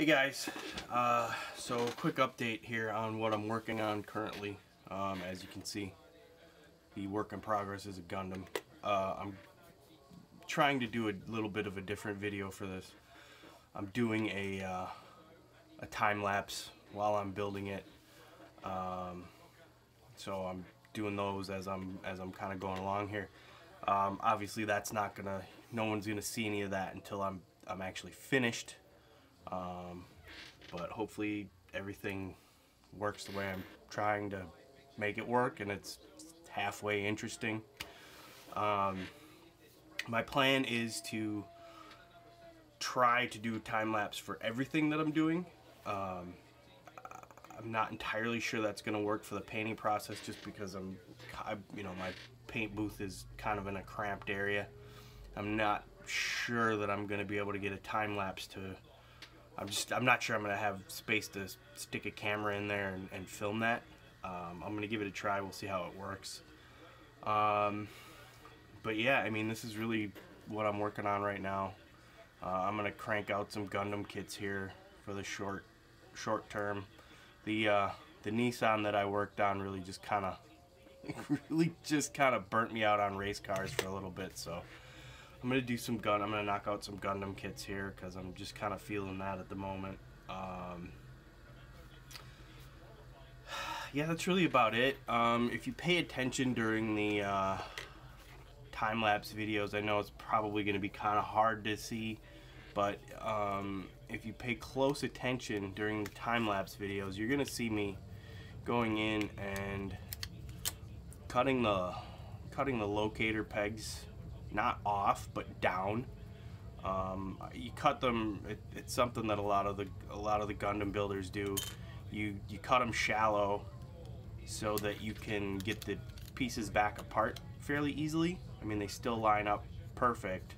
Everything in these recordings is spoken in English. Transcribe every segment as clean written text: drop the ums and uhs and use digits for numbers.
Hey guys, so quick update here on what I'm working on currently. As you can see, the work in progress is a Gundam. I'm trying to do a little bit of a different video for this. I'm doing a time lapse while I'm building it. So I'm doing those as I'm kind of going along here. Obviously, that's not gonna. No one's gonna see any of that until I'm actually finished. But hopefully everything works the way I'm trying to make it work, and it's halfway interesting. My plan is to try to do a time lapse for everything that I'm doing. I'm not entirely sure that's going to work for the painting process, just because my paint booth is kind of in a cramped area. I'm not sure that I'm going to be able to get a time lapse to. I'm not sure I'm going to have space to stick a camera in there and film that. I'm going to give it a try. We'll see how it works. But yeah, I mean, this is really what I'm working on right now. I'm going to crank out some Gundam kits here for the short term. The Nissan that I worked on really just kind of burnt me out on race cars for a little bit, so I'm gonna do I'm gonna knock out some Gundam kits here because I'm just kind of feeling that at the moment. Yeah, that's really about it. If you pay attention during the time-lapse videos, I know it's probably going to be kind of hard to see, but if you pay close attention during the time-lapse videos, you're going to see me going in and cutting the locator pegs, not off but down. You cut them. It's something that a lot of the Gundam builders do. You cut them shallow so that you can get the pieces back apart fairly easily. I mean, they still line up perfect,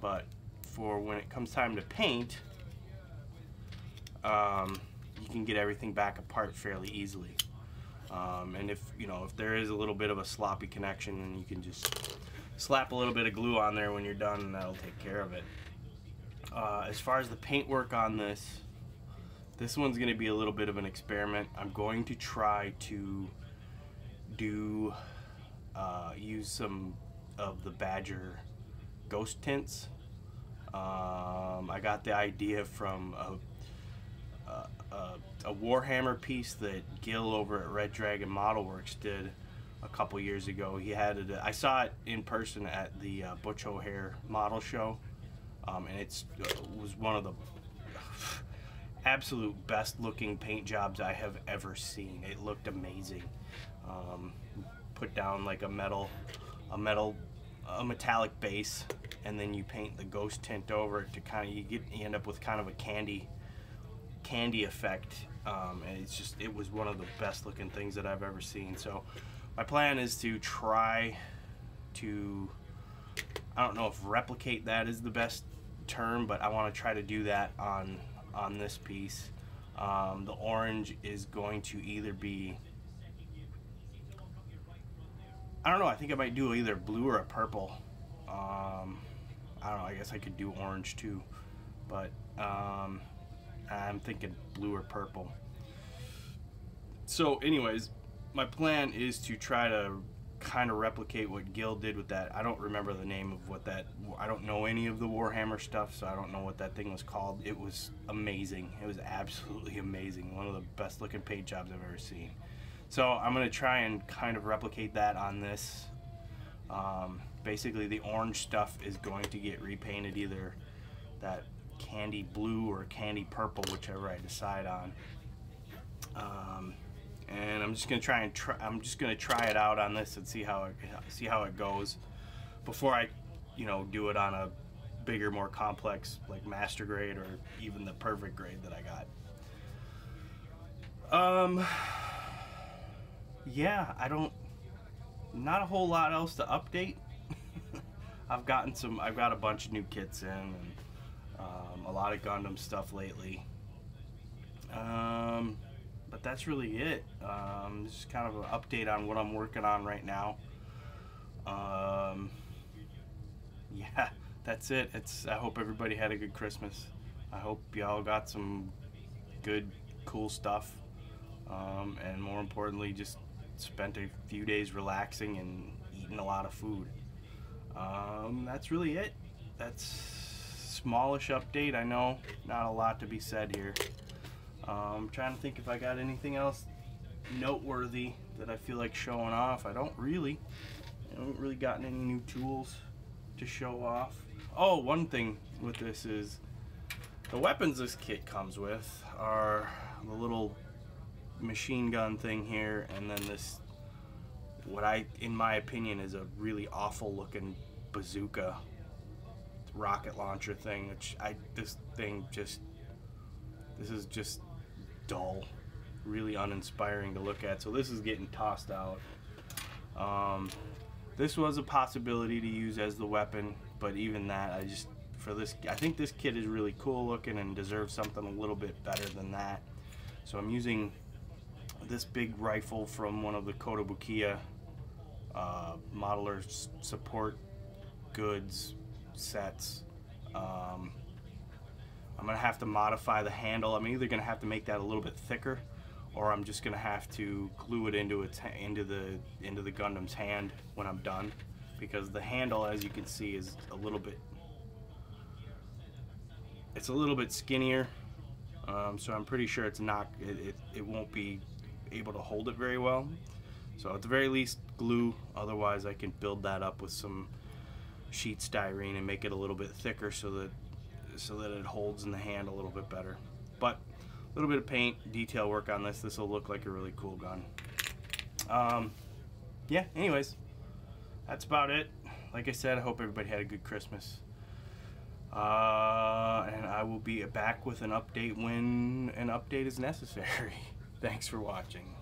but for when it comes time to paint, you can get everything back apart fairly easily. And if there is a little bit of a sloppy connection, then you can just slap a little bit of glue on there when you're done, and that'll take care of it. As far as the paint work on this one's going to be a little bit of an experiment. I'm going to try to use some of the Badger ghost tints. I got the idea from a Warhammer piece that Gil over at Red Dragon Model Works did a couple years ago. He had it. I saw it in person at the Butch O'Hare model show, and it was one of the absolute best looking paint jobs I have ever seen. It looked amazing. Put down like a metallic base, and then you paint the ghost tint over it to you end up with kind of a candy effect. And it was one of the best looking things that I've ever seen. So my plan is to try to, I don't know if replicate that is the best term, but I want to try to do that on this piece. The orange is going to either be, I don't know, I think I might do either blue or a purple. I don't know, I guess I could do orange too, but I'm thinking blue or purple. So anyways, my plan is to try to kind of replicate what Gil did with that. I don't remember the name of what that, I don't know any of the Warhammer stuff, so I don't know what that thing was called. It was amazing. It was absolutely amazing. One of the best looking paint jobs I've ever seen. So I'm going to try and kind of replicate that on this. Basically the orange stuff is going to get repainted either that candy blue or candy purple, whichever I decide on. And I'm just gonna try it out on this and see how it goes before I do it on a bigger, more complex like master grade or even the perfect grade that I got. Yeah, not a whole lot else to update. I've got a bunch of new kits in, and a lot of Gundam stuff lately. But that's really it. This is kind of an update on what I'm working on right now. Yeah, that's it. I hope everybody had a good Christmas. I hope y'all got some good, cool stuff, and more importantly, just spent a few days relaxing and eating a lot of food. That's really it. That's smallish update. I know, not a lot to be said here. I'm trying to think if I got anything else noteworthy that I feel like showing off. I haven't really gotten any new tools to show off. Oh, one thing with this is the weapons this kit comes with are the little machine gun thing here, and then this, what in my opinion, is a really awful looking bazooka rocket launcher thing, which this is just dull, really uninspiring to look at. So this is getting tossed out. This was a possibility to use as the weapon, but even that, I think this kit is really cool looking and deserves something a little bit better than that. So I'm using this big rifle from one of the Kotobukiya modeler support goods sets. I'm gonna have to modify the handle. I'm either gonna have to make that a little bit thicker, or I'm just gonna have to glue it into the Gundam's hand when I'm done, because the handle, as you can see, is a little bit skinnier. So I'm pretty sure it won't be able to hold it very well. So at the very least, glue. Otherwise, I can build that up with some sheet styrene and make it a little bit thicker so that it holds in the hand a little bit better. But a little bit of paint, detail work on this will look like a really cool gun. Yeah, anyways, that's about it. Like I said, I hope everybody had a good Christmas. And I will be back with an update when an update is necessary. Thanks for watching.